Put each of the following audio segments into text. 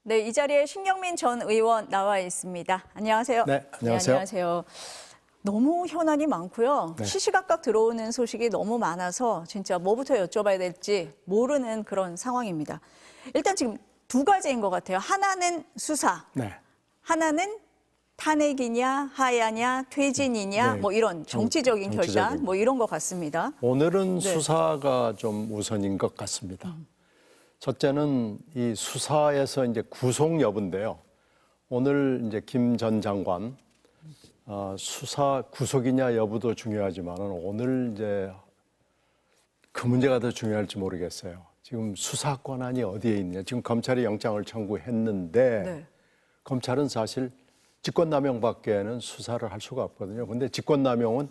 네, 이 자리에 신경민 전 의원 나와 있습니다. 안녕하세요. 네, 안녕하세요. 안녕하세요. 너무 현안이 많고요. 네. 시시각각 들어오는 소식이 너무 많아서 진짜 뭐부터 여쭤봐야 될지 모르는 그런 상황입니다. 일단 지금 두 가지인 것 같아요. 하나는 수사, 네. 하나는 탄핵이냐, 하야냐, 퇴진이냐, 네. 뭐 이런 정치적인 결단, 뭐 이런 것 같습니다. 오늘은 네. 수사가 좀 우선인 것 같습니다. 첫째는 이 수사에서 이제 구속 여부인데요. 오늘 이제 김 전 장관 수사 구속이냐 여부도 중요하지만 오늘 이제 그 문제가 더 중요할지 모르겠어요. 지금 수사 권한이 어디에 있느냐. 지금 검찰이 영장을 청구했는데 네. 검찰은 사실 직권남용밖에는 수사를 할 수가 없거든요. 근데 직권남용은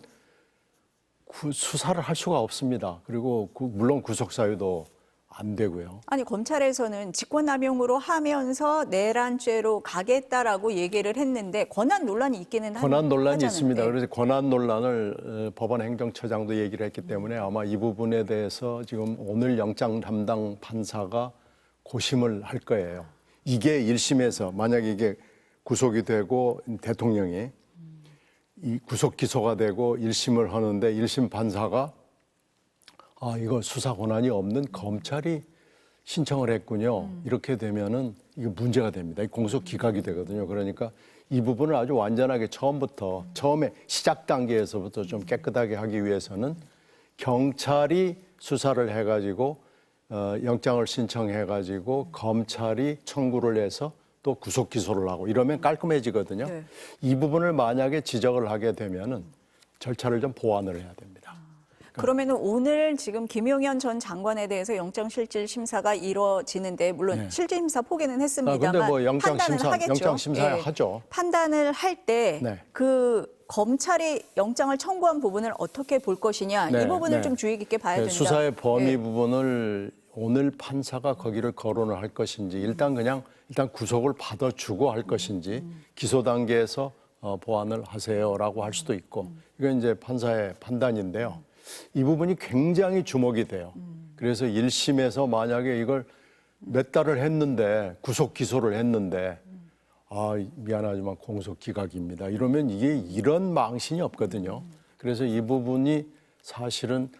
수사를 할 수가 없습니다. 그리고 물론 구속사유도 안 되고요. 아니 검찰에서는 직권남용으로 하면서 내란죄로 가겠다라고 얘기를 했는데 권한 논란이 있기는 권한 논란이 하잖아요. 있습니다. 네. 그래서 권한 논란을 법원 행정처장도 얘기를 했기 때문에 아마 이 부분에 대해서 지금 오늘 영장 담당 판사가 고심을 할 거예요. 이게 1심에서 만약 이게 구속이 되고 대통령이 이 구속 기소가 되고 1심을 하는데 1심 판사가 이거 수사 권한이 없는 검찰이 신청을 했군요. 이렇게 되면은 이게 문제가 됩니다. 공소 기각이 되거든요. 그러니까 이 부분을 아주 완전하게 처음에 시작 단계에서부터 좀 깨끗하게 하기 위해서는 경찰이 수사를 해가지고 영장을 신청해가지고 검찰이 청구를 해서 또 구속 기소를 하고 이러면 깔끔해지거든요. 네. 이 부분을 만약에 지적을 하게 되면은 절차를 좀 보완을 해야 됩니다. 그러면은 오늘 지금 김용현 전 장관에 대해서 영장실질심사가 이루어지는데 물론 네. 실질심사 포기는 했습니다만 근데 뭐 판단을 하겠죠. 영장심사 예. 하죠. 판단을 할 때 네. 그 검찰이 영장을 청구한 부분을 어떻게 볼 것이냐 네, 이 부분을 네. 좀 주의 깊게 봐야 된다. 수사의 범위 예. 부분을 오늘 판사가 거기를 거론을 할 것인지 일단 구속을 받아주고 할 것인지 기소 단계에서 보완을 하세요라고 할 수도 있고 이건 이제 판사의 판단인데요. 이 부분이 굉장히 주목이 돼요. 그래서 1심에서 만약에 이걸 몇 달을 했는데 구속 기소를 했는데 미안하지만 공소 기각입니다. 이러면 이게 이런 망신이 없거든요. 그래서 이 부분이 사실은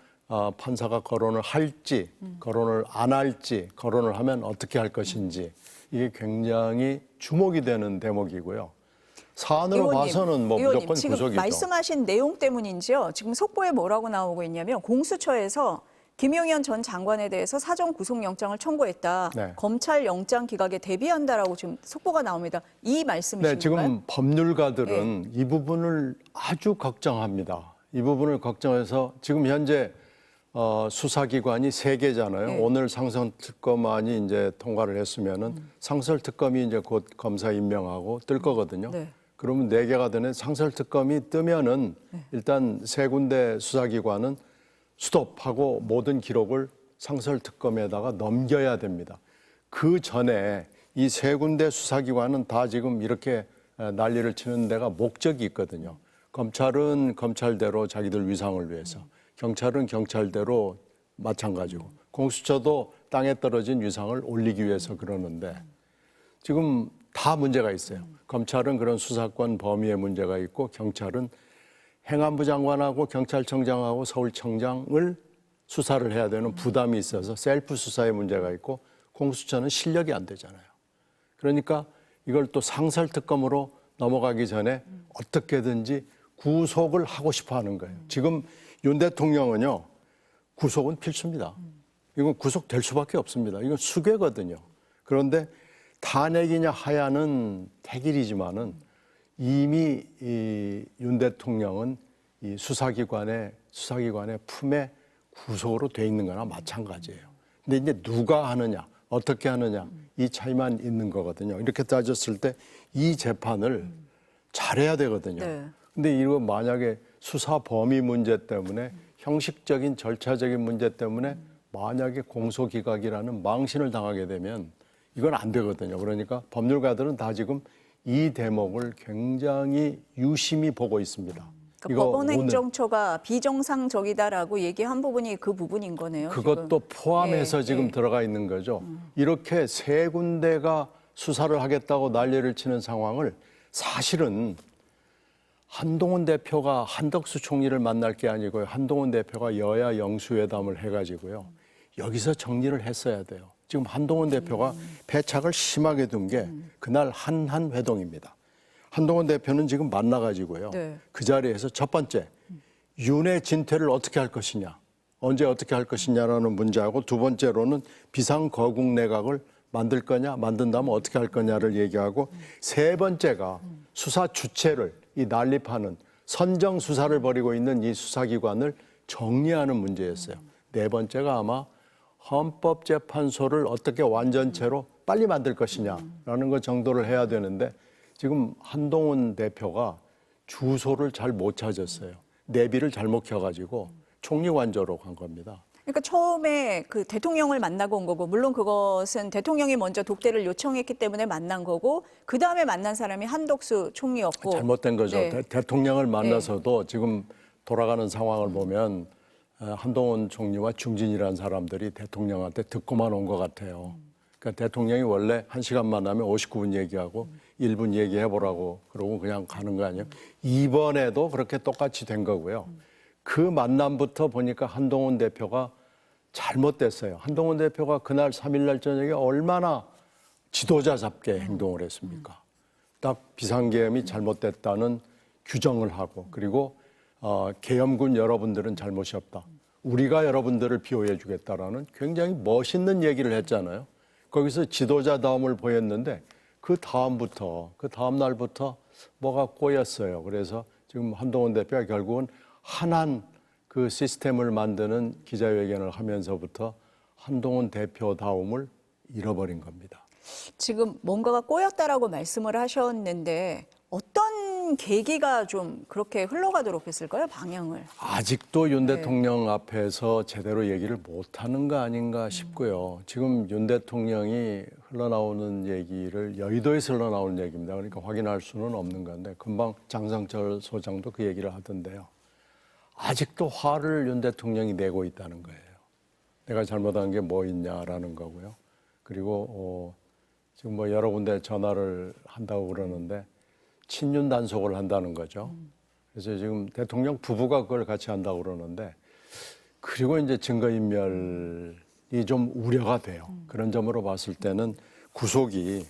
판사가 거론을 할지, 거론을 안 할지, 거론을 하면 어떻게 할 것인지 이게 굉장히 주목이 되는 대목이고요. 사안으로 봐서는 뭐 의원님, 무조건 지금 구속이죠. 말씀하신 내용 때문인지요. 지금 속보에 뭐라고 나오고 있냐면 공수처에서 김용현 전 장관에 대해서 사전 구속영장을 청구했다. 네. 검찰 영장 기각에 대비한다라고 지금 속보가 나옵니다. 이 말씀이신가요? 네, 지금 법률가들은 이 부분을 아주 걱정합니다. 이 부분을 걱정해서 지금 현재 수사기관이 3개잖아요. 네. 오늘 상설특검안이 이제 통과를 했으면은 상설특검이 이제 곧 검사 임명하고 뜰 거거든요. 네. 그러면 4개가 되는 상설특검이 뜨면은 일단 3군데 수사기관은 스톱하고 모든 기록을 상설특검에다가 넘겨야 됩니다. 그 전에 이 3군데 수사기관은 다 지금 이렇게 난리를 치는 데가 목적이 있거든요. 검찰은 검찰대로 자기들 위상을 위해서, 경찰은 경찰대로 마찬가지고, 공수처도 땅에 떨어진 위상을 올리기 위해서 그러는데 지금 다 문제가 있어요. 검찰은 그런 수사권 범위에 문제가 있고 경찰은 행안부 장관하고 경찰청장하고 서울청장을 수사를 해야 되는 부담이 있어서 셀프 수사에 문제가 있고 공수처는 실력이 안 되잖아요. 그러니까 이걸 또 상설특검으로 넘어가기 전에 어떻게든지 구속을 하고 싶어 하는 거예요. 지금 윤 대통령은요, 구속은 필수입니다. 이건 구속될 수밖에 없습니다. 이건 수괴거든요. 그런데 탄핵이냐 하야는 택일이지만은 이미 윤 대통령은 이 수사기관의 품에 구속으로 돼 있는 거나 마찬가지예요. 근데 이제 누가 하느냐, 어떻게 하느냐 이 차이만 있는 거거든요. 이렇게 따졌을 때 이 재판을 잘해야 되거든요. 네. 근데 이거 만약에 수사 범위 문제 때문에 형식적인 절차적인 문제 때문에 만약에 공소기각이라는 망신을 당하게 되면 이건 안 되거든요. 그러니까 법률가들은 다 지금 이 대목을 굉장히 유심히 보고 있습니다. 그러니까 법원행정처가 비정상적이다라고 얘기한 부분이 그 부분인 거네요. 그것도 지금. 포함해서 지금 들어가 있는 거죠. 이렇게 3군데가 수사를 하겠다고 난리를 치는 상황을 사실은 한동훈 대표가 한덕수 총리를 만날 게 아니고요. 한동훈 대표가 여야 영수회담을 해가지고요. 여기서 정리를 했어야 돼요. 지금 한동훈 대표가 패착을 심하게 둔 게 그날 한한 회동입니다. 한동훈 대표는 지금 만나가지고요. 네. 그 자리에서 첫 번째, 윤회 진퇴를 어떻게 할 것이냐, 언제 어떻게 할 것이냐라는 문제하고 두 번째로는 비상거국 내각을 만들 거냐, 만든다면 어떻게 할 거냐를 얘기하고 세 번째가 수사 주체를 이 난립하는 선정 수사를 벌이고 있는 이 수사기관을 정리하는 문제였어요. 네 번째가 아마 헌법재판소를 어떻게 완전체로 빨리 만들 것이냐라는 것 정도를 해야 되는데 지금 한동훈 대표가 주소를 잘 못 찾았어요. 내비를 잘못 켜가지고 총리관저로 간 겁니다. 그러니까 처음에 그 대통령을 만나고 온 거고, 물론 그것은 대통령이 먼저 독대를 요청했기 때문에 만난 거고, 그 다음에 만난 사람이 한덕수 총리였고. 잘못된 거죠. 네. 대통령을 만나서도 지금 돌아가는 상황을 보면 한동훈 총리와 중진이라는 사람들이 대통령한테 듣고만 온 것 같아요. 그러니까 대통령이 원래 1시간 만나면 59분 얘기하고 1분 얘기해보라고 그러고 그냥 가는 거 아니에요. 이번에도 그렇게 똑같이 된 거고요. 그 만남부터 보니까 한동훈 대표가 잘못됐어요. 한동훈 대표가 그날 3일날 저녁에 얼마나 지도자답게 행동을 했습니까? 딱 비상계엄이 잘못됐다는 규정을 하고 그리고 계엄군 여러분들은 잘못이 없다. 우리가 여러분들을 비호해 주겠다라는 굉장히 멋있는 얘기를 했잖아요. 거기서 지도자다움을 보였는데 그 다음 날부터 뭐가 꼬였어요. 그래서 지금 한동훈 대표가 결국은 한한 그 시스템을 만드는 기자회견을 하면서부터 한동훈 대표다움을 잃어버린 겁니다. 지금 뭔가가 꼬였다라고 말씀을 하셨는데 어떤 계기가 좀 그렇게 흘러가도록 했을까요? 방향을. 아직도 윤 대통령 앞에서 제대로 얘기를 못하는 거 아닌가 싶고요. 지금 윤 대통령이 흘러나오는 얘기를 여의도에서 흘러나오는 얘기입니다. 그러니까 확인할 수는 없는 건데 금방 장성철 소장도 그 얘기를 하던데요. 아직도 화를 윤 대통령이 내고 있다는 거예요. 내가 잘못한 게 뭐 있냐라는 거고요. 그리고 지금 뭐 여러 군데 전화를 한다고 그러는데 친윤 단속을 한다는 거죠. 그래서 지금 대통령 부부가 그걸 같이 한다고 그러는데 그리고 이제 증거인멸이 좀 우려가 돼요. 그런 점으로 봤을 때는 구속이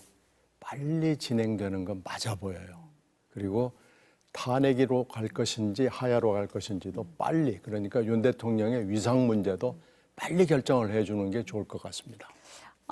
빨리 진행되는 건 맞아 보여요. 그리고 탄핵으로 갈 것인지 하야로 갈 것인지도 빨리, 그러니까 윤 대통령의 위상 문제도 빨리 결정을 해주는 게 좋을 것 같습니다.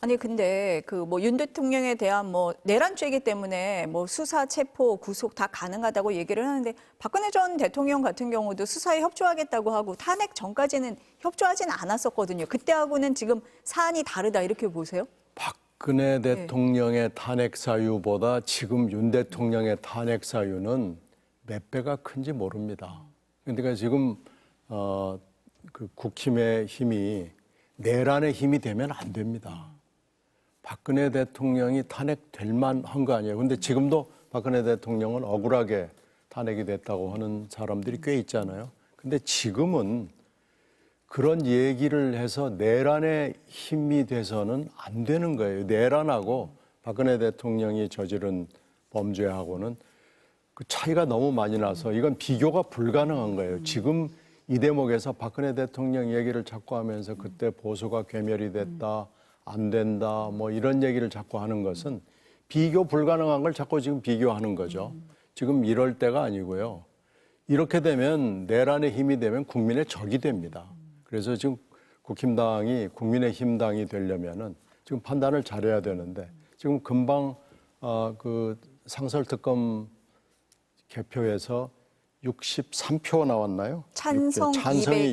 아니 근데 그 뭐 윤 대통령에 대한 뭐 내란죄이기 때문에 뭐 수사, 체포, 구속 다 가능하다고 얘기를 하는데 박근혜 전 대통령 같은 경우도 수사에 협조하겠다고 하고 탄핵 전까지는 협조하지는 않았었거든요. 그때하고는 지금 사안이 다르다 이렇게 보세요? 박근혜 대통령의 탄핵 사유보다 지금 윤 대통령의 탄핵 사유는 몇 배가 큰지 모릅니다. 그러니까 지금 그 국힘의 힘이 내란의 힘이 되면 안 됩니다. 박근혜 대통령이 탄핵될 만한 거 아니에요. 근데 지금도 박근혜 대통령은 억울하게 탄핵이 됐다고 하는 사람들이 꽤 있잖아요. 근데 지금은 그런 얘기를 해서 내란의 힘이 돼서는 안 되는 거예요. 내란하고 박근혜 대통령이 저지른 범죄하고는 그 차이가 너무 많이 나서 이건 비교가 불가능한 거예요. 지금 이 대목에서 박근혜 대통령 얘기를 자꾸 하면서 그때 보수가 괴멸이 됐다, 안 된다, 뭐 이런 얘기를 자꾸 하는 것은 비교 불가능한 걸 자꾸 지금 비교하는 거죠. 지금 이럴 때가 아니고요. 이렇게 되면 내란의 힘이 되면 국민의 적이 됩니다. 그래서 지금 국힘당이 국민의힘당이 되려면은 지금 판단을 잘해야 되는데 지금 금방 그 상설특검 개표에서 63표 나왔나요? 찬성이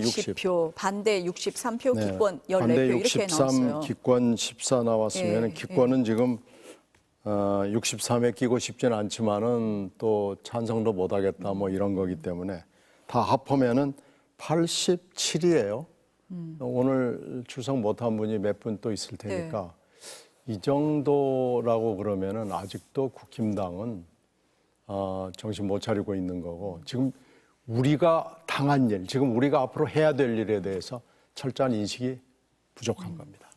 210표, 반대 63표, 네, 기권 14표 반대 이렇게 63, 나왔어요. 기권 14 나왔으면 예, 기권은 지금 63에 끼고 싶지는 않지만은 또 찬성도 못하겠다 뭐 이런 거기 때문에 다 합하면은 87이에요. 오늘 출석 못한 분이 몇 분 또 있을 테니까 이 정도라고 그러면은 아직도 국힘당은 정신 못 차리고 있는 거고 지금 우리가 당한 일, 지금 우리가 앞으로 해야 될 일에 대해서 철저한 인식이 부족한 겁니다.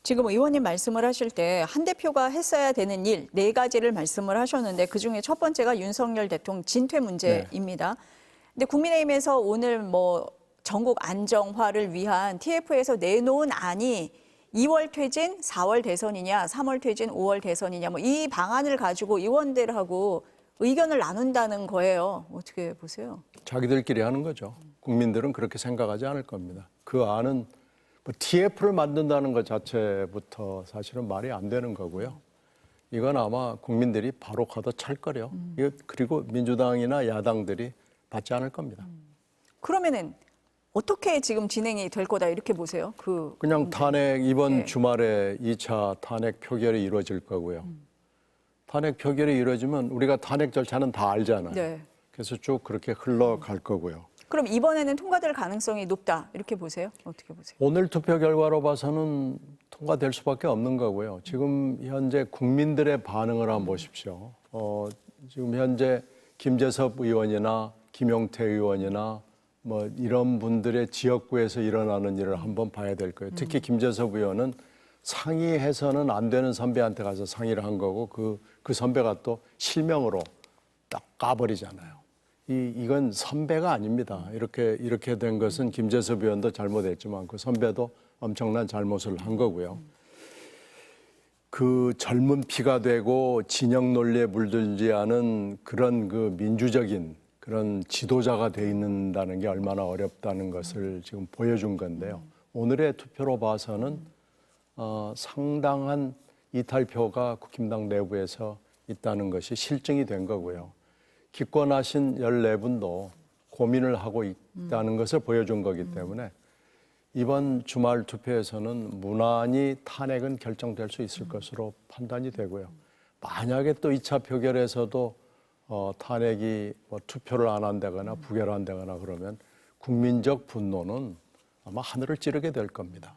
지금 의원님 말씀을 하실 때 한 대표가 했어야 되는 일 4가지를 말씀을 하셨는데 그중에 첫 번째가 윤석열 대통령 진퇴 문제입니다. 근데 국민의힘에서 오늘 뭐 전국 안정화를 위한 TF에서 내놓은 안이 2월 퇴진, 4월 대선이냐, 3월 퇴진, 5월 대선이냐, 뭐 이 방안을 가지고 의원들하고 의견을 나눈다는 거예요. 어떻게 보세요? 자기들끼리 하는 거죠. 국민들은 그렇게 생각하지 않을 겁니다. 그 안은 뭐 TF를 만든다는 것 자체부터 사실은 말이 안 되는 거고요. 이건 아마 국민들이 바로 걷어찰 거래요. 그리고 민주당이나 야당들이 받지 않을 겁니다. 그러면은 어떻게 지금 진행이 될 거다 이렇게 보세요? 그냥 탄핵 이번 네. 주말에 2차 탄핵 표결이 이루어질 거고요. 탄핵 표결이 이루어지면 우리가 탄핵 절차는 다 알잖아요. 네. 그래서 쭉 그렇게 흘러갈 거고요. 그럼 이번에는 통과될 가능성이 높다 이렇게 보세요? 어떻게 보세요? 오늘 투표 결과로 봐서는 통과될 수밖에 없는 거고요. 지금 현재 국민들의 반응을 한번 보십시오. 지금 현재 김재섭 의원이나 김용태 의원이나 뭐 이런 분들의 지역구에서 일어나는 일을 한번 봐야 될 거예요. 특히 김재섭 의원은 상의해서는 안 되는 선배한테 가서 상의를 한 거고 그 선배가 또 실명으로 딱 까버리잖아요. 이건 선배가 아닙니다. 이렇게 된 것은 김재섭 의원도 잘못했지만 그 선배도 엄청난 잘못을 한 거고요. 그 젊은 피가 되고 진영 논리에 물들지 않은 그런 그 민주적인 그런 지도자가 돼 있는다는 게 얼마나 어렵다는 것을 지금 보여준 건데요. 오늘의 투표로 봐서는 상당한 이탈표가 국힘당 내부에서 있다는 것이 실증이 된 거고요. 기권하신 14분도 고민을 하고 있다는 것을 보여준 거기 때문에 이번 주말 투표에서는 무난히 탄핵은 결정될 수 있을 것으로 판단이 되고요. 만약에 또 2차 표결에서도 탄핵이 뭐 투표를 안 한다거나 부결한다거나 그러면 국민적 분노는 아마 하늘을 찌르게 될 겁니다.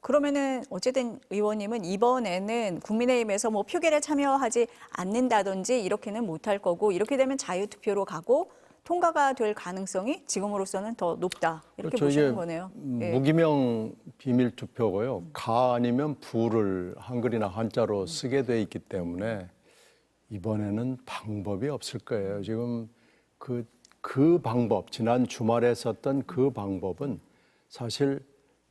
그러면은 어쨌든 의원님은 이번에는 국민의힘에서 뭐 표결에 참여하지 않는다든지 이렇게는 못할 거고 이렇게 되면 자유투표로 가고 통과가 될 가능성이 지금으로서는 더 높다 이렇게 그렇죠. 보시는 이게 거네요. 예. 무기명 비밀 투표고요. 가 아니면 부를 한글이나 한자로 쓰게 돼 있기 때문에 이번에는 방법이 없을 거예요. 지금 그 방법, 지난 주말에 썼던 그 방법은 사실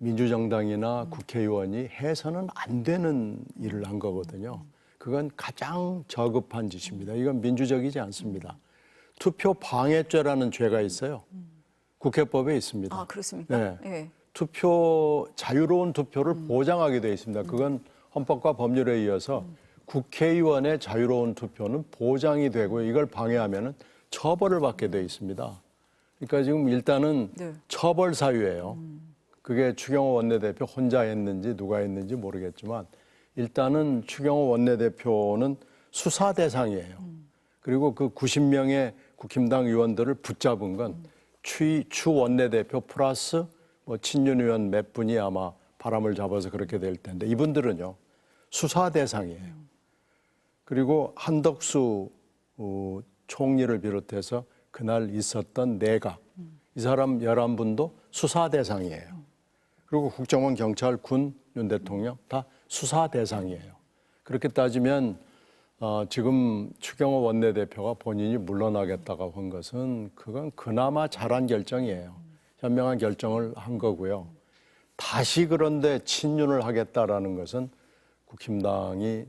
민주정당이나 국회의원이 해서는 안 되는 일을 한 거거든요. 그건 가장 저급한 짓입니다. 이건 민주적이지 않습니다. 투표 방해죄라는 죄가 있어요. 국회법에 있습니다. 아 그렇습니까? 네. 예. 자유로운 투표를 보장하게 되어 있습니다. 그건 헌법과 법률에 이어서 국회의원의 자유로운 투표는 보장이 되고 이걸 방해하면 처벌을 받게 되어 있습니다. 그러니까 지금 일단은 네. 처벌 사유예요. 그게 추경호 원내대표 혼자 했는지 누가 했는지 모르겠지만 일단은 추경호 원내대표는 수사 대상이에요. 그리고 그 90명의 국힘당 의원들을 붙잡은 건 추 원내대표 플러스 뭐 친윤 의원 몇 분이 아마 바람을 잡아서 그렇게 될 텐데 이분들은요 수사 대상이에요. 그리고 한덕수 총리를 비롯해서 그날 있었던 내각 이 사람 11분도 수사 대상이에요. 그리고 국정원, 경찰, 군, 윤 대통령 다 수사 대상이에요. 그렇게 따지면 지금 추경호 원내대표가 본인이 물러나겠다고 한 것은 그건 그나마 잘한 결정이에요. 현명한 결정을 한 거고요. 다시 그런데 친윤을 하겠다라는 것은 국힘당이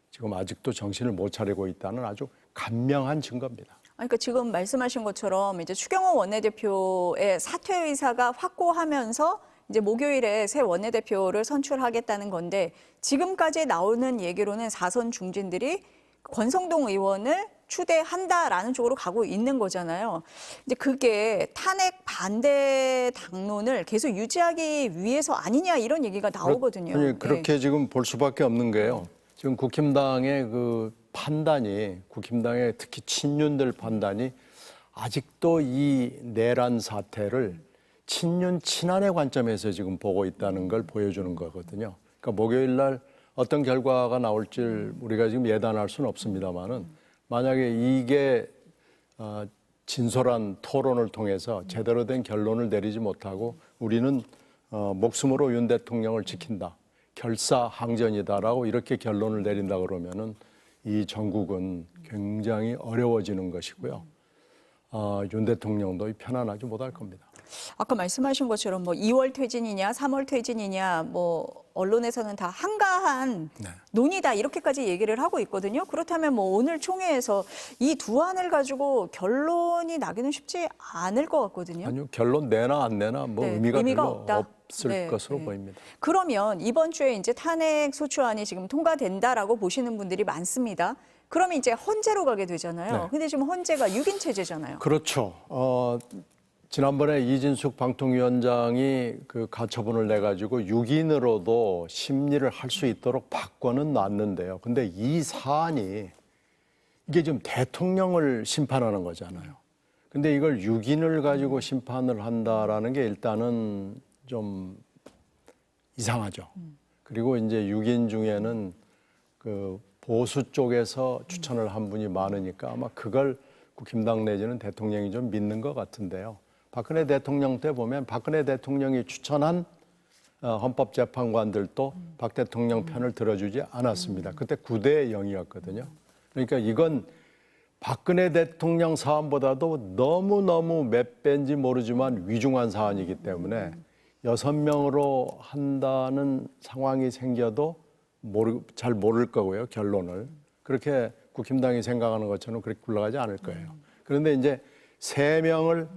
지금 아직도 정신을 못 차리고 있다는 아주 간명한 증거입니다. 그러니까 지금 말씀하신 것처럼 이제 추경호 원내대표의 사퇴 의사가 확고하면서 이제 목요일에 새 원내대표를 선출하겠다는 건데 지금까지 나오는 얘기로는 4선 중진들이 권성동 의원을 추대한다라는 쪽으로 가고 있는 거잖아요. 이제 그게 탄핵 반대 당론을 계속 유지하기 위해서 아니냐 이런 얘기가 나오거든요. 아니, 그렇게 예. 지금 볼 수밖에 없는 게요. 지금 국힘당의 그 판단이 국힘당의 특히 친윤들 판단이 아직도 이 내란 사태를 친윤 친한의 관점에서 지금 보고 있다는 걸 보여주는 거거든요. 그러니까 목요일 날 어떤 결과가 나올지 우리가 지금 예단할 수는 없습니다만은 만약에 이게 진솔한 토론을 통해서 제대로 된 결론을 내리지 못하고 우리는 목숨으로 윤 대통령을 지킨다. 결사항전이다라고 이렇게 결론을 내린다 그러면은 이 전국은 굉장히 어려워지는 것이고요. 윤 대통령도 편안하지 못할 겁니다. 아까 말씀하신 것처럼 뭐 2월 퇴진이냐, 3월 퇴진이냐, 뭐 언론에서는 다 한가한 네. 논의다 이렇게까지 얘기를 하고 있거든요. 그렇다면 뭐 오늘 총회에서 이 두 안을 가지고 결론이 나기는 쉽지 않을 것 같거든요. 아니요, 결론 내나 안 내나 뭐 네, 의미가 의미가 별로 없다. 없을 네, 것으로 네. 보입니다. 그러면 이번 주에 이제 탄핵 소추안이 지금 통과된다라고 보시는 분들이 많습니다. 그러면 이제 헌재로 가게 되잖아요. 네. 근데 지금 헌재가 6인 체제잖아요. 그렇죠. 지난번에 이진숙 방통위원장이 그 가처분을 내 가지고 6인으로도 심리를 할 수 있도록 바꿔는 놨는데요. 근데 이 사안이 이게 지금 대통령을 심판하는 거잖아요. 근데 이걸 6인을 가지고 심판을 한다라는 게 일단은 좀 이상하죠. 그리고 이제 6인 중에는 그 보수 쪽에서 추천을 한 분이 많으니까 아마 그걸 국힘당 내지는 대통령이 좀 믿는 것 같은데요. 박근혜 대통령 때 보면 박근혜 대통령이 추천한 헌법재판관들도 박 대통령 편을 들어주지 않았습니다. 그때 9대 0이었거든요. 그러니까 이건 박근혜 대통령 사안보다도 너무너무 몇 배인지 모르지만 위중한 사안이기 때문에 6명으로 한다는 상황이 생겨도 잘 모를 거고요, 결론을. 그렇게 국힘당이 생각하는 것처럼 그렇게 굴러가지 않을 거예요. 그런데 이제 3명을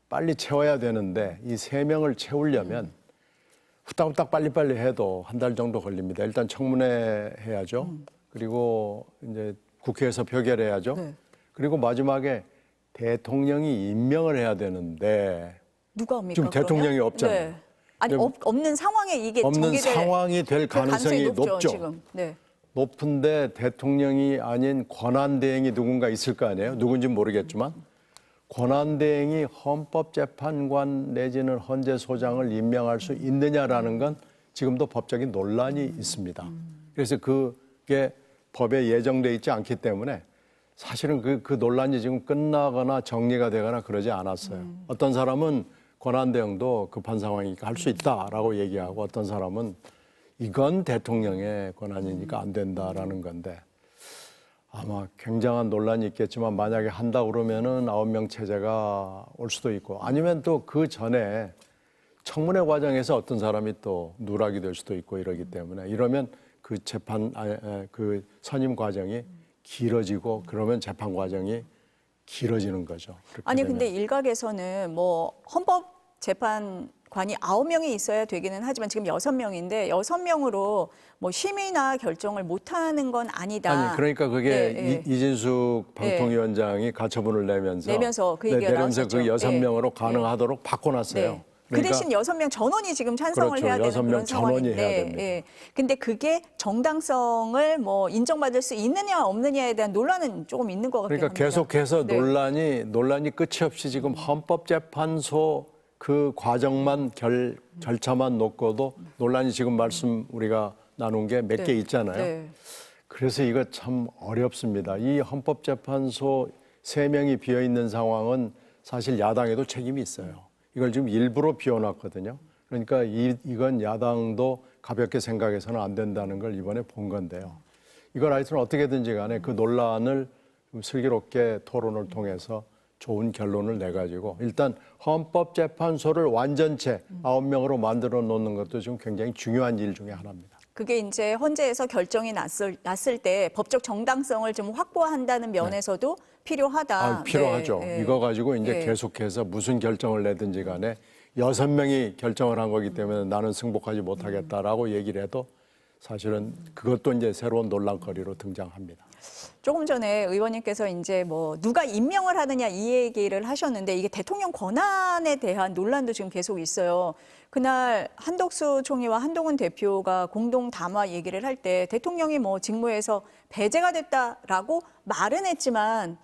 빨리 채워야 되는데 이 3명을 채우려면 후딱후딱 빨리빨리 해도 한 달 정도 걸립니다. 일단 청문회 해야죠. 그리고 이제 국회에서 표결해야죠. 네. 그리고 마지막에 대통령이 임명을 해야 되는데 누가 합니까? 지금 대통령이 그러면? 없잖아요. 네. 아니 네. 없는 상황에 이게 없는 전개될 상황이 될 가능성이 높죠. 지금. 네. 높은데 대통령이 아닌 권한대행이 누군가 있을 거 아니에요. 누군지 모르겠지만 권한대행이 헌법재판관 내지는 헌재소장을 임명할 수 있느냐라는 건 지금도 법적인 논란이 있습니다. 그래서 그게 법에 예정돼 있지 않기 때문에 사실은 그 논란이 지금 끝나거나 정리가 되거나 그러지 않았어요. 어떤 사람은 권한대행도 급한 상황이니까 할 수 있다라고 얘기하고 어떤 사람은 이건 대통령의 권한이니까 안 된다라는 건데 아마 굉장한 논란이 있겠지만 만약에 한다 그러면은 9명 체제가 올 수도 있고 아니면 또 그 전에 청문회 과정에서 어떤 사람이 또 누락이 될 수도 있고 이러기 때문에 이러면 그 그 선임 과정이 길어지고 그러면 재판 과정이 길어지는 거죠. 아니 되면. 근데 일각에서는 뭐 헌법 재판관이 9명이 있어야 되기는 하지만 지금 6명인데 6명으로 뭐 심의나 결정을 못 하는 건 아니다. 아니 그러니까 그게 네, 네. 이진숙 방통위원장이 가처분을 내면서 그 얘기가 내면서 그 나왔었죠. 6명으로 네. 가능하도록 바꿔놨어요. 네. 그 대신 6명 전원이 지금 찬성을 그렇죠. 해야 되는 6명 그런 전원이 상황인데, 해야 됩니다. 예. 근데 그게 정당성을 뭐 인정받을 수 있느냐 없느냐에 대한 논란은 조금 있는 것 같긴 그러니까 합니다. 계속해서 네. 논란이 끝이 없이 지금 헌법재판소 그 과정만 절차만 놓고도 논란이 지금 말씀 우리가 나눈 게 몇 개 네. 있잖아요. 네. 그래서 이거 참 어렵습니다. 이 헌법재판소 3명이 비어 있는 상황은 사실 야당에도 책임이 있어요. 이걸 지금 일부러 비워놨거든요. 그러니까 이건 야당도 가볍게 생각해서는 안 된다는 걸 이번에 본 건데요. 이걸 하여튼 어떻게든지 간에 그 논란을 좀 슬기롭게 토론을 통해서 좋은 결론을 내가지고 일단 헌법재판소를 완전체 9명으로 만들어 놓는 것도 지금 굉장히 중요한 일 중에 하나입니다. 그게 이제 헌재에서 결정이 났을 때 법적 정당성을 좀 확보한다는 면에서도 필요하다. 필요하죠. 네, 네. 이거 가지고 이제 네. 계속해서 무슨 결정을 내든지 간에 6명이 결정을 한 거기 때문에 나는 승복하지 못하겠다라고 얘기를 해도 사실은 그것도 이제 새로운 논란거리로 등장합니다. 조금 전에 의원님께서 이제 뭐 누가 임명을 하느냐 이 얘기를 하셨는데 이게 대통령 권한에 대한 논란도 지금 계속 있어요. 그날 한덕수 총리와 한동훈 대표가 공동 담화 얘기를 할 때 대통령이 뭐 직무에서 배제가 됐다라고 말은 했지만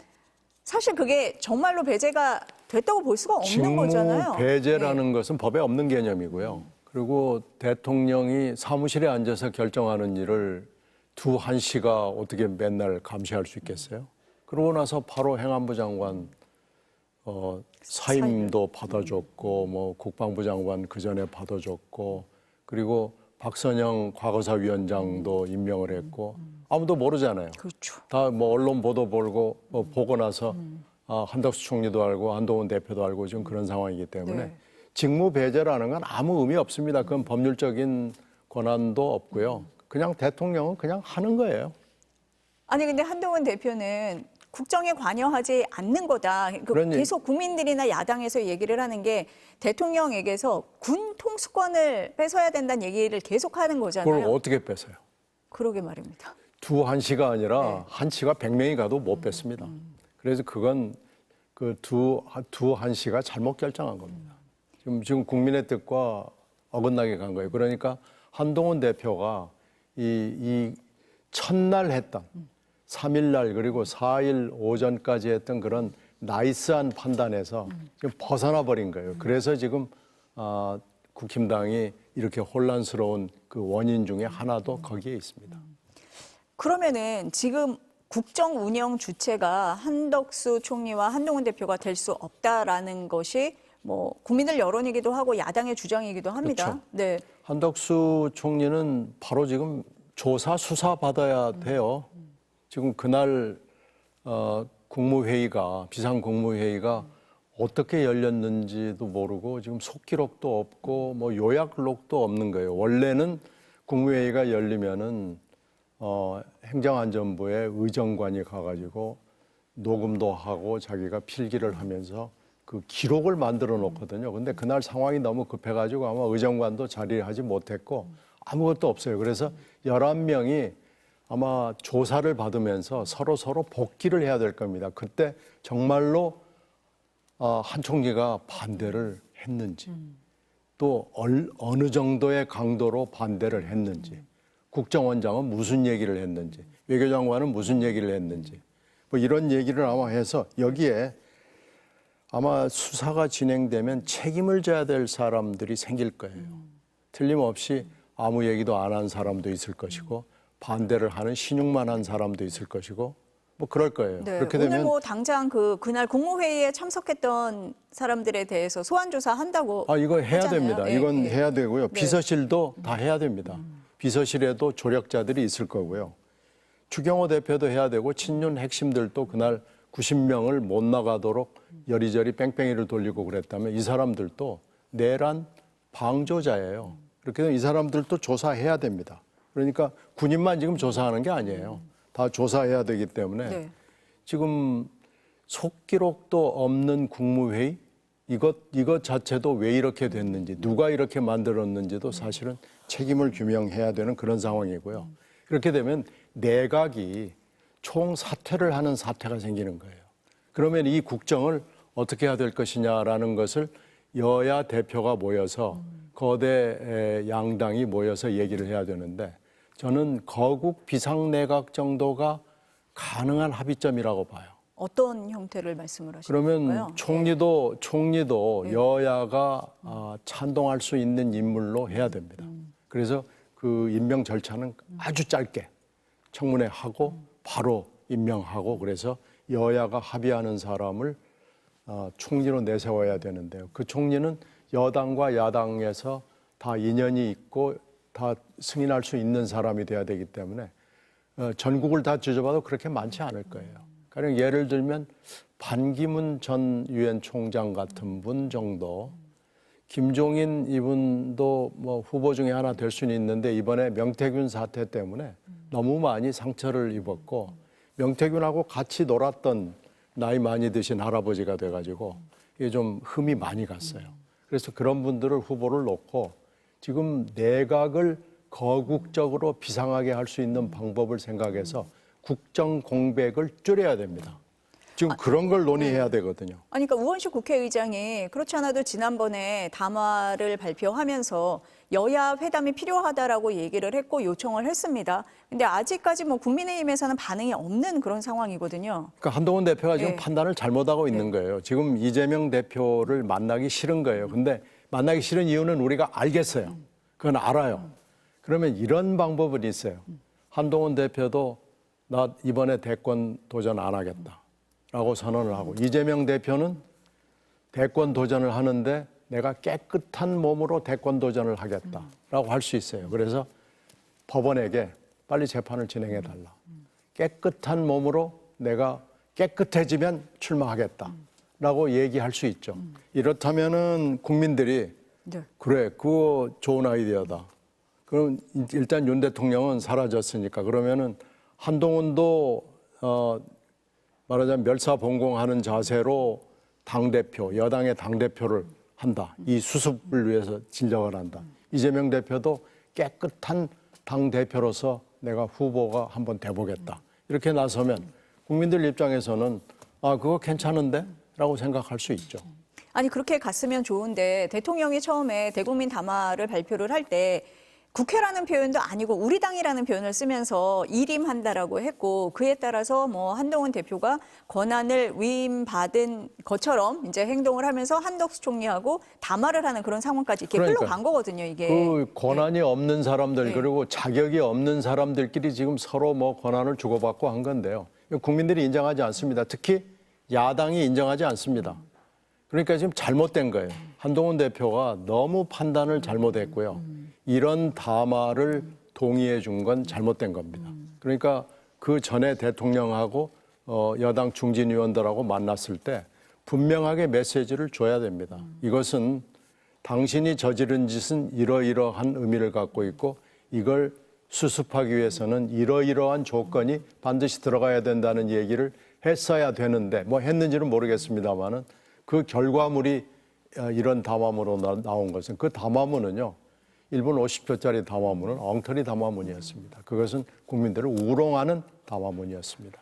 사실 그게 정말로 배제가 됐다고 볼 수가 없는 거잖아요. 직무 배제라는 것은 법에 없는 개념이고요. 그리고 대통령이 사무실에 앉아서 결정하는 일을 한 씨가 어떻게 맨날 감시할 수 있겠어요? 그러고 나서 바로 행안부 장관 사임도 받아줬고 뭐 국방부 장관 그 전에 받아줬고 그리고 박선영 과거사위원장도 임명을 했고 아무도 모르잖아요. 그렇죠. 다 뭐 언론 보도 보고 나서 한덕수 총리도 알고 한동훈 대표도 알고 지금 그런 상황이기 때문에 네. 직무 배제라는 건 아무 의미 없습니다. 그건 법률적인 권한도 없고요. 그냥 대통령은 그냥 하는 거예요. 아니 근데 한동훈 대표는 국정에 관여하지 않는 거다. 그러니- 계속 국민들이나 야당에서 얘기를 하는 게 대통령에게서 군 통수권을 뺏어야 된다는 얘기를 계속 하는 그걸 거잖아요. 어떻게 뺏어요? 그러게 말입니다. 두 한시가 아니라 네. 한시가 100명이 가도 못 뺐습니다. 그래서 그건 그 두 한시가 잘못 결정한 겁니다. 지금 국민의 뜻과 어긋나게 간 거예요. 그러니까 한동훈 대표가 이 첫날 했던 3일날 그리고 4일 오전까지 했던 그런 나이스한 판단에서 지금 벗어나 버린 거예요. 그래서 지금 국힘당이 이렇게 혼란스러운 그 원인 중에 하나도 거기에 있습니다. 그러면은 지금 국정 운영 주체가 한덕수 총리와 한동훈 대표가 될 수 없다라는 것이 뭐 국민들 여론이기도 하고 야당의 주장이기도 합니다. 그렇죠. 네. 한덕수 총리는 바로 지금 수사 받아야 돼요. 지금 그날 국무회의가 비상국무회의가 어떻게 열렸는지도 모르고 지금 속기록도 없고 뭐 요약록도 없는 거예요. 원래는 국무회의가 열리면은 행정안전부의 의정관이 가가지고 녹음도 하고 자기가 필기를 하면서 그 기록을 만들어 놓거든요. 근데 그날 상황이 너무 급해가지고 아마 의정관도 자리하지 못했고 아무것도 없어요. 그래서 11명이 아마 조사를 받으면서 서로 복귀를 해야 될 겁니다. 그때 정말로 한 총리가 반대를 했는지 또 어느 정도의 강도로 반대를 했는지 국정원장은 무슨 얘기를 했는지 외교장관은 무슨 얘기를 했는지 뭐 이런 얘기를 아마 해서 여기에 아마 수사가 진행되면 책임을 져야 될 사람들이 생길 거예요. 틀림없이 아무 얘기도 안 한 사람도 있을 것이고 반대를 하는 신용만 한 사람도 있을 것이고 뭐 그럴 거예요. 네. 그렇게 오늘 되면 뭐 당장 그날 국무회의에 참석했던 사람들에 대해서 소환 조사한다고 이거 해야 하잖아요. 됩니다. 네, 이건 네. 해야 되고요. 네. 비서실도 다 해야 됩니다. 비서실에도 조력자들이 있을 거고요. 추경호 대표도 해야 되고 친윤 핵심들도 그날 90명을 못 나가도록 여리저리 뺑뺑이를 돌리고 그랬다면 이 사람들도 내란 방조자예요. 그렇게 되면 이 사람들도 조사해야 됩니다. 그러니까 군인만 지금 조사하는 게 아니에요. 다 조사해야 되기 때문에 네. 지금 속기록도 없는 국무회의 이것 자체도 왜 이렇게 됐는지 누가 이렇게 만들었는지도 사실은 책임을 규명해야 되는 그런 상황이고요. 그렇게 되면 내각이 총사퇴를 하는 사태가 생기는 거예요. 그러면 이 국정을 어떻게 해야 될 것이냐라는 것을 여야 대표가 모여서 거대 양당이 모여서 얘기를 해야 되는데 저는 거국 비상내각 정도가 가능한 합의점이라고 봐요. 어떤 형태를 말씀을 하시는 그러면 건가요? 총리도 여야가 찬동할 수 있는 인물로 해야 됩니다. 그래서 그 임명 절차는 아주 짧게 청문회 하고 바로 임명하고 그래서 여야가 합의하는 사람을 총리로 내세워야 되는데요. 그 총리는 여당과 야당에서 다 인연이 있고 다 승인할 수 있는 사람이 돼야 되기 때문에 전국을 다 뒤져봐도 그렇게 많지 않을 거예요. 가령 예를 들면 반기문 전 유엔 총장 같은 분 정도, 김종인 이분도 뭐 후보 중에 하나 될 수는 있는데 이번에 명태균 사태 때문에 너무 많이 상처를 입었고 명태균하고 같이 놀았던 나이 많이 드신 할아버지가 돼가지고 이게 좀 흠이 많이 갔어요. 그래서 그런 분들을 후보를 놓고 지금 내각을 거국적으로 비상하게 할 수 있는 방법을 생각해서 국정 공백을 줄여야 됩니다. 지금 그런 걸 논의해야 되거든요. 아니, 그러니까 우원식 국회의장이 그렇지 않아도 지난번에 담화를 발표하면서 여야 회담이 필요하다라고 얘기를 했고 요청을 했습니다. 근데 아직까지 뭐 국민의힘에서는 반응이 없는 그런 상황이거든요. 그러니까 한동훈 대표가 지금 네. 판단을 잘못하고 있는 거예요. 지금 이재명 대표를 만나기 싫은 거예요. 근데 만나기 싫은 이유는 우리가 알겠어요. 그건 알아요. 그러면 이런 방법은 있어요. 한동훈 대표도 나 이번에 대권 도전 안 하겠다라고 선언을 하고 이재명 대표는 대권 도전을 하는데 내가 깨끗한 몸으로 대권 도전을 하겠다라고 할 수 있어요. 그래서 법원에게 빨리 재판을 진행해 달라. 깨끗한 몸으로 내가 깨끗해지면 출마하겠다라고 얘기할 수 있죠. 이렇다면은 국민들이 네. 그래, 그거 좋은 아이디어다. 그럼 일단 윤 대통령은 사라졌으니까 그러면은 한동훈도 말하자면 멸사봉공하는 자세로 당대표, 여당의 당대표를 한다. 이 수습을 위해서 진정을 한다. 이재명 대표도 깨끗한 당대표로서 내가 후보가 한번 돼보겠다. 이렇게 나서면 국민들 입장에서는 아, 그거 괜찮은데? 라고 생각할 수 있죠. 아니 그렇게 갔으면 좋은데 대통령이 처음에 대국민 담화를 발표를 할 때 국회라는 표현도 아니고 우리 당이라는 표현을 쓰면서 일임한다라고 했고 그에 따라서 뭐 한동훈 대표가 권한을 위임받은 것처럼 이제 행동을 하면서 한덕수 총리하고 담화를 하는 그런 상황까지 이렇게 흘러간 거거든요, 이게. 그 권한이 없는 사람들 네. 그리고 자격이 없는 사람들끼리 지금 서로 뭐 권한을 주고받고 한 건데요. 국민들이 인정하지 않습니다. 특히 야당이 인정하지 않습니다. 그러니까 지금 잘못된 거예요. 한동훈 대표가 너무 판단을 잘못했고요. 이런 담화를 동의해 준 건 잘못된 겁니다. 그러니까 그 전에 대통령하고 여당 중진 의원들하고 만났을 때 분명하게 메시지를 줘야 됩니다. 이것은 당신이 저지른 짓은 이러이러한 의미를 갖고 있고 이걸 수습하기 위해서는 이러이러한 조건이 반드시 들어가야 된다는 얘기를 했어야 되는데 뭐 했는지는 모르겠습니다만은 그 결과물이 이런 담화문으로 나온 것은 그 담화문은요. 1분 50초짜리 담화문은 엉터리 담화문이었습니다. 그것은 국민들을 우롱하는 담화문이었습니다.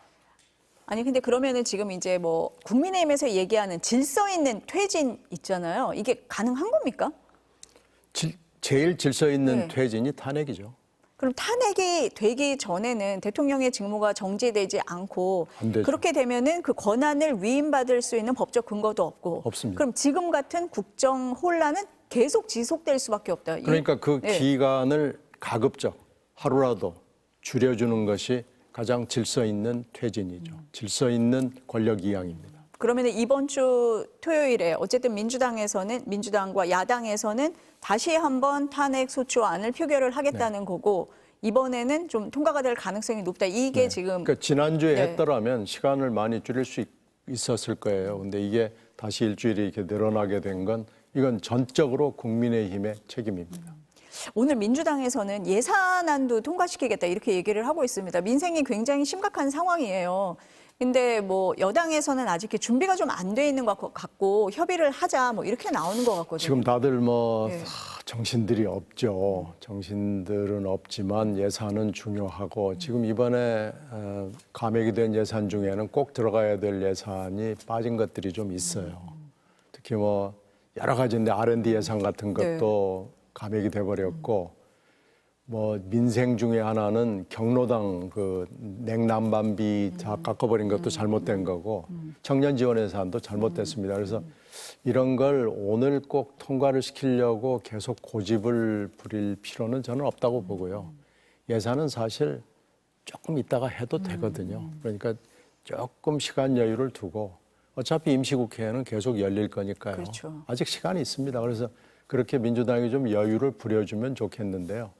아니 근데 그러면은 지금 이제 뭐 국민의힘에서 얘기하는 질서 있는 퇴진 있잖아요. 이게 가능한 겁니까? 제일 질서 있는 네. 퇴진이 탄핵이죠. 그럼 탄핵이 되기 전에는 대통령의 직무가 정지되지 않고 안 되죠. 그렇게 되면은 그 권한을 위임받을 수 있는 법적 근거도 없고 없습니다. 그럼 지금 같은 국정 혼란은 계속 지속될 수밖에 없다. 그러니까 그 네. 기간을 가급적 하루라도 줄여주는 것이 가장 질서 있는 퇴진이죠. 질서 있는 권력 이양입니다. 그러면 이번 주 토요일에 어쨌든 민주당과 야당에서는 다시 한번 탄핵 소추안을 표결을 하겠다는 거고 이번에는 좀 통과가 될 가능성이 높다. 이게 지금 그러니까 지난주에 네. 했더라면 시간을 많이 줄일 수 있었을 거예요. 근데 이게 다시 일주일이 이렇게 늘어나게 된 건 이건 전적으로 국민의힘의 책임입니다. 오늘 민주당에서는 예산안도 통과시키겠다 이렇게 얘기를 하고 있습니다. 민생이 굉장히 심각한 상황이에요. 근데 뭐 여당에서는 아직 이렇게 준비가 좀 안 돼 있는 것 같고 협의를 하자 뭐 이렇게 나오는 것 같거든요. 지금 다들 뭐 네. 정신들이 없죠. 정신들은 없지만 예산은 중요하고 지금 이번에 감액이 된 예산 중에는 꼭 들어가야 될 예산이 빠진 것들이 좀 있어요. 특히 뭐 여러 가지인데 R&D 예산 같은 것도 감액이 돼버렸고 뭐 민생 중에 하나는 경로당 그 냉난방비 다 깎아버린 것도 잘못된 거고 청년 지원 예산도 잘못됐습니다. 그래서 이런 걸 오늘 꼭 통과를 시키려고 계속 고집을 부릴 필요는 저는 없다고 보고요. 예산은 사실 조금 있다가 해도 되거든요. 그러니까 조금 시간 여유를 두고 어차피 임시국회는 계속 열릴 거니까요. 그렇죠. 아직 시간이 있습니다. 그래서 그렇게 민주당이 좀 여유를 부려주면 좋겠는데요.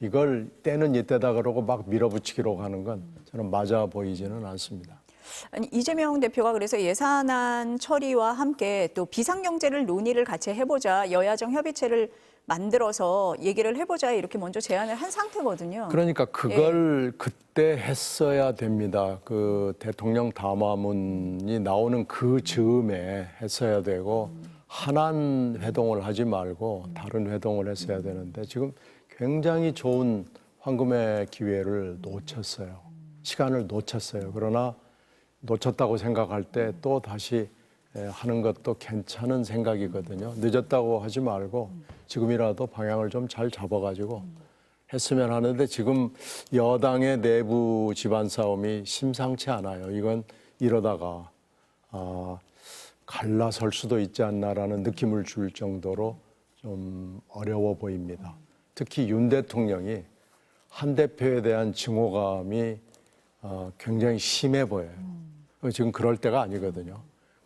이걸 때는 이때다 그러고 막 밀어붙이기로 하는 건 저는 맞아 보이지는 않습니다. 아니, 이재명 대표가 그래서 예산안 처리와 함께 또 비상경제를 논의를 같이 해보자 여야정 협의체를 만들어서 얘기를 해보자 이렇게 먼저 제안을 한 상태거든요. 그러니까 그걸 그때 했어야 됩니다. 그 대통령 담화문이 나오는 그 즈음에 했어야 되고 한한 회동을 하지 말고 다른 회동을 했어야 되는데 지금 굉장히 좋은 황금의 기회를 놓쳤어요. 시간을 놓쳤어요. 그러나 놓쳤다고 생각할 때 또 다시 하는 것도 괜찮은 생각이거든요. 늦었다고 하지 말고 지금이라도 방향을 좀 잘 잡아가지고 했으면 하는데 지금 여당의 내부 집안 싸움이 심상치 않아요. 이건 이러다가 갈라설 수도 있지 않나라는 느낌을 줄 정도로 좀 어려워 보입니다. 특히 윤 대통령이 한 대표에 대한 증오감이 굉장히 심해 보여요. 지금 그럴 때가 아니거든요.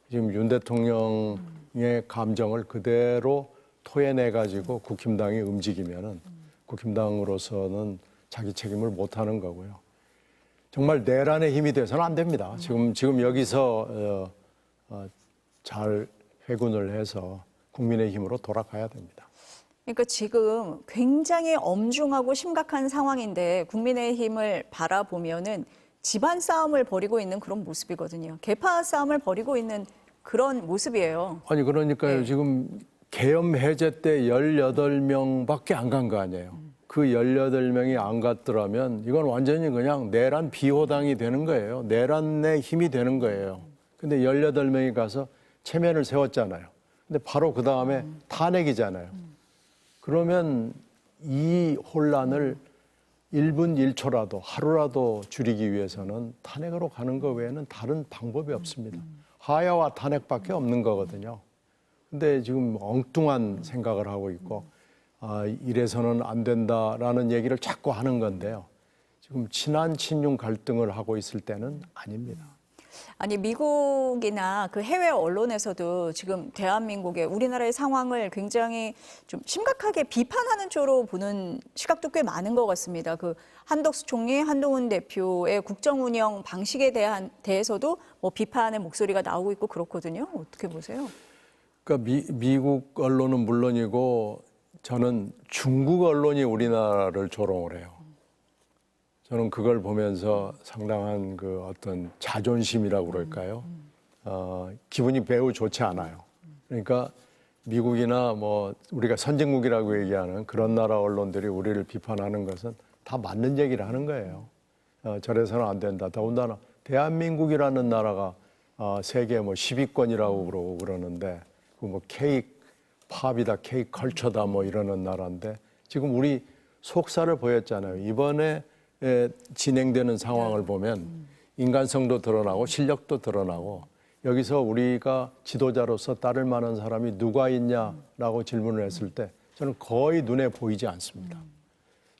지금 윤 대통령이 감정을 그대로 토해내 가지고 국힘당이 움직이면은 국힘당으로서는 자기 책임을 못 하는 거고요. 정말 내란의 힘이 돼서는 안 됩니다. 지금 여기서 잘 회군을 해서 국민의 힘으로 돌아가야 됩니다. 그러니까 지금 굉장히 엄중하고 심각한 상황인데 국민의힘을 바라보면은 집안 싸움을 벌이고 있는 그런 모습이거든요. 계파 싸움을 벌이고 있는 그런 모습이에요. 아니 그러니까요. 네. 지금 계엄 해제 때 18명밖에 안 간 거 아니에요. 그 18명이 안 갔더라면 이건 완전히 그냥 내란 비호당이 되는 거예요. 내란의 힘이 되는 거예요. 근데 18명이 가서 체면을 세웠잖아요. 근데 바로 그 다음에 탄핵이잖아요. 그러면 이 혼란을 1분 1초라도 하루라도 줄이기 위해서는 탄핵으로 가는 것 외에는 다른 방법이 없습니다. 하야와 탄핵밖에 없는 거거든요. 근데 지금 엉뚱한 생각을 하고 있고 이래서는 안 된다라는 얘기를 자꾸 하는 건데요. 지금 친한 친윤 갈등을 하고 있을 때는 아닙니다. 아니 미국이나 그 해외 언론에서도 지금 대한민국의 우리나라의 상황을 굉장히 좀 심각하게 비판하는 쪽으로 보는 시각도 꽤 많은 것 같습니다. 그 한덕수 총리, 한동훈 대표의 국정 운영 방식에 대해서도 뭐 비판의 목소리가 나오고 있고 그렇거든요. 어떻게 보세요? 그러니까 미국 언론은 물론이고 저는 중국 언론이 우리나라를 조롱을 해요. 저는 그걸 보면서 상당한 그 어떤 자존심이라고 그럴까요? 기분이 매우 좋지 않아요. 그러니까 미국이나 뭐 우리가 선진국이라고 얘기하는 그런 나라 언론들이 우리를 비판하는 것은 다 맞는 얘기를 하는 거예요. 저래서는 안 된다. 더군다나 대한민국이라는 나라가 세계 뭐 10위권이라고 그러고 그러는데 그 뭐 K 팝이다, K 컬처다 뭐 이러는 나라인데 지금 우리 속살을 보였잖아요. 이번에 진행되는 상황을 보면 인간성도 드러나고 실력도 드러나고 여기서 우리가 지도자로서 따를 만한 사람이 누가 있냐라고 질문을 했을 때 저는 거의 눈에 보이지 않습니다.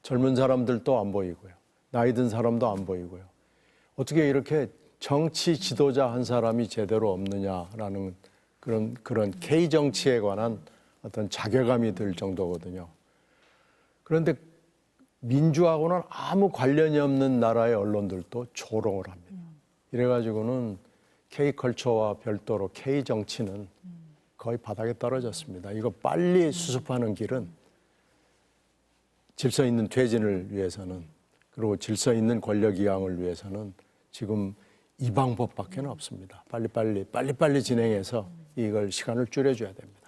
젊은 사람들도 안 보이고요. 나이 든 사람도 안 보이고요. 어떻게 이렇게 정치 지도자 한 사람이 제대로 없느냐라는 그런 K 정치에 관한 어떤 자괴감이 들 정도거든요. 그런데 민주하고는 아무 관련이 없는 나라의 언론들도 조롱을 합니다. 이래가지고는 K컬처와 별도로 K정치는 거의 바닥에 떨어졌습니다. 이거 빨리 수습하는 길은 질서 있는 퇴진을 위해서는 그리고 질서 있는 권력 이양을 위해서는 지금 이 방법밖에 없습니다. 빨리빨리 진행해서 이걸 시간을 줄여줘야 됩니다.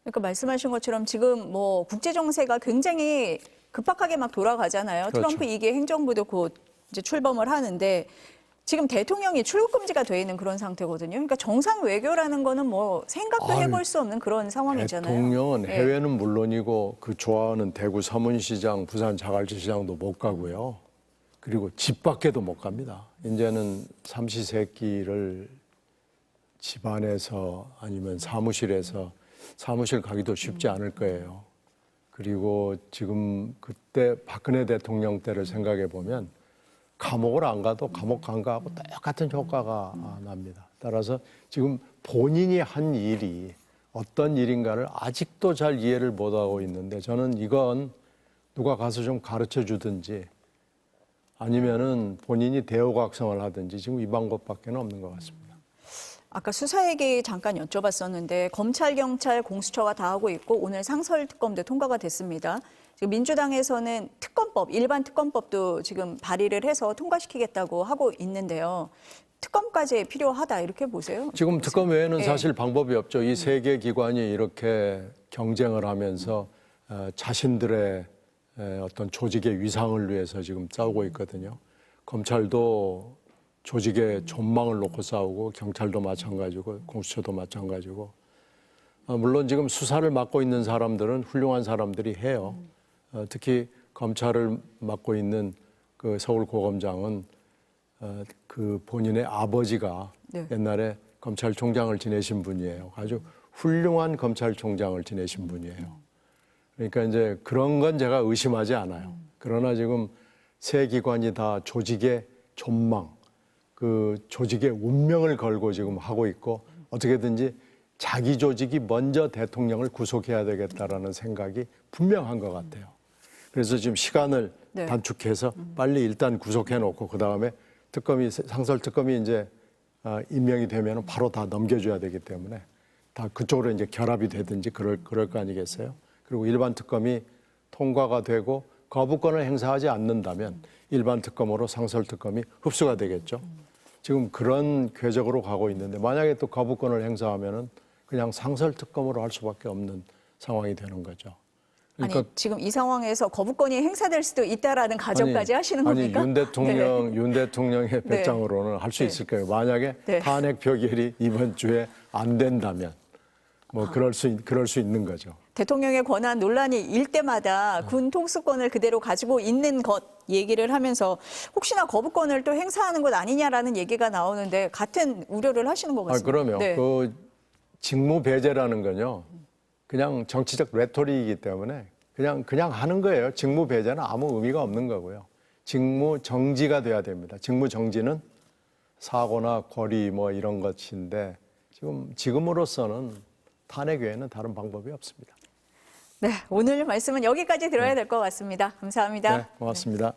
그러니까 말씀하신 것처럼 지금 뭐 국제 정세가 굉장히 급박하게 막 돌아가잖아요. 그렇죠. 트럼프 2기 행정부도 곧 이제 출범을 하는데 지금 대통령이 출국 금지가 돼 있는 그런 상태거든요. 그러니까 정상 외교라는 거는 뭐 생각도 해볼 수 없는 그런 상황이잖아요. 대통령은 예. 해외는 물론이고 그 좋아하는 대구 서문시장, 부산 자갈치시장도 못 가고요. 그리고 집 밖에도 못 갑니다. 이제는 삼시세끼를 집안에서 아니면 사무실에서 사무실 가기도 쉽지 않을 거예요. 그리고 지금 그때 박근혜 대통령 때를 생각해 보면 감옥을 안 가도 감옥 간 거하고 똑같은 효과가 납니다. 따라서 지금 본인이 한 일이 어떤 일인가를 아직도 잘 이해를 못하고 있는데 저는 이건 누가 가서 좀 가르쳐 주든지 아니면은 본인이 대호각성을 하든지 지금 이 방법밖에 없는 것 같습니다. 아까 수사 얘기 잠깐 여쭤봤었는데 검찰, 경찰, 공수처가 다 하고 있고 오늘 상설특검도 통과가 됐습니다. 지금 민주당에서는 특검법, 일반 특검법도 지금 발의를 해서 통과시키겠다고 하고 있는데요. 특검까지 필요하다 이렇게 보세요? 지금 특검 외에는 예. 사실 방법이 없죠. 이 세 개 기관이 이렇게 경쟁을 하면서 자신들의 어떤 조직의 위상을 위해서 지금 싸우고 있거든요. 검찰도 조직의 존망을 놓고 싸우고 경찰도 마찬가지고 공수처도 마찬가지고 물론 지금 수사를 맡고 있는 사람들은 훌륭한 사람들이 해요. 특히 검찰을 맡고 있는 그 서울고검장은 그 본인의 아버지가 네. 옛날에 검찰총장을 지내신 분이에요. 아주 훌륭한 검찰총장을 지내신 분이에요. 그러니까 이제 그런 건 제가 의심하지 않아요. 그러나 지금 세 기관이 다 조직의 존망, 그 조직의 운명을 걸고 지금 하고 있고 어떻게든지 자기 조직이 먼저 대통령을 구속해야 되겠다라는 생각이 분명한 것 같아요. 그래서 지금 시간을 네. 단축해서 빨리 일단 구속해 놓고 그다음에 특검이 상설 특검이 이제 임명이 되면 바로 다 넘겨줘야 되기 때문에 다 그쪽으로 이제 결합이 되든지 그럴 거 아니겠어요? 그리고 일반 특검이 통과가 되고 거부권을 행사하지 않는다면 일반 특검으로 상설 특검이 흡수가 되겠죠. 지금 그런 궤적으로 가고 있는데 만약에 또 거부권을 행사하면은 그냥 상설 특검으로 할 수밖에 없는 상황이 되는 거죠. 그러니까 아니 지금 이 상황에서 거부권이 행사될 수도 있다라는 가정까지 하시는 겁니까? 윤 대통령의 배짱으로는 할 수 있을 거예요. 만약에 네. 탄핵 표결이 이번 주에 안 된다면 뭐 그럴 수 있는 거죠. 대통령의 권한 논란이 일 때마다 군 통수권을 그대로 가지고 있는 것 얘기를 하면서 혹시나 거부권을 또 행사하는 것 아니냐라는 얘기가 나오는데 같은 우려를 하시는 것 같습니다. 그러면 네. 그 직무 배제라는 건요. 그냥 정치적 레토릭이기 때문에 그냥 하는 거예요. 직무 배제는 아무 의미가 없는 거고요. 직무 정지가 돼야 됩니다. 직무 정지는 사고나 고리 뭐 이런 것인데 지금으로서는 탄핵 외에는 다른 방법이 없습니다. 네, 오늘 말씀은 여기까지 들어야 될 것 같습니다. 감사합니다. 네, 고맙습니다.